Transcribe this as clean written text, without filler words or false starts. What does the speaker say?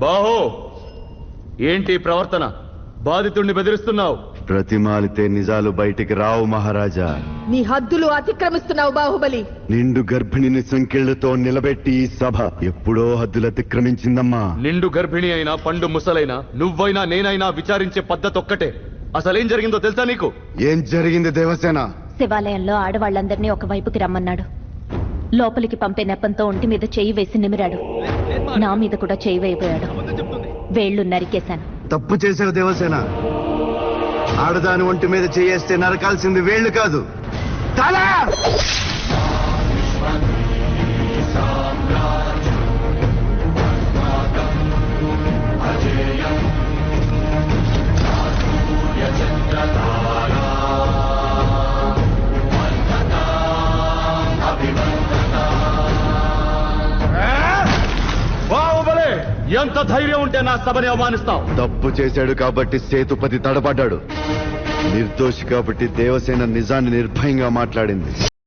బాహో ఏంటి ప్రవర్తన? బాధితుణ్ణి బెదిరిస్తున్నావు. ప్రతిమాలితే నిజాలు బయటికి రావు మహారాజా. నీ హద్దులు అతిక్రమిస్తున్నావు బాహుబలి. నిండు గర్భిణిని సంకెళ్లతో నిలబెట్టి ఈ సభ ఎప్పుడో హద్దులు అతిక్రమించిందమ్మా. నిండు గర్భిణి అయినా పండు ముసలైనా నువ్వైనా నేనైనా విచారించే పద్ధతి ఒక్కటే. అసలేం జరిగిందో తెలుసా నీకు? ఏం జరిగింది దేవసేన? శివాలయంలో ఆడవాళ్ళందరినీ ఒకవైపుకి రమ్మన్నాడు. లోపలికి పంపే నెపంతో ఒంటి మీద చేయి వేసి నిమిరాడు. నా మీద కూడా చేయి వేయబోయాడు. వేళ్లు నరికేశాను. తప్పు చేసావు దేవసేన. ఆడదాని ఒంటి మీద చేయేస్తే నరకాల్సింది వేళ్లు కాదు, తల. బాహుబలి, ఎంత ధైర్యం ఉంటే నా సభని అవమానిస్తావు? తప్పు చేశాడు కాబట్టి సేతుపతి తడబడ్డాడు. నిర్దోషి కాబట్టి దేవసేన నిజాన్ని నిర్భయంగా మాట్లాడింది.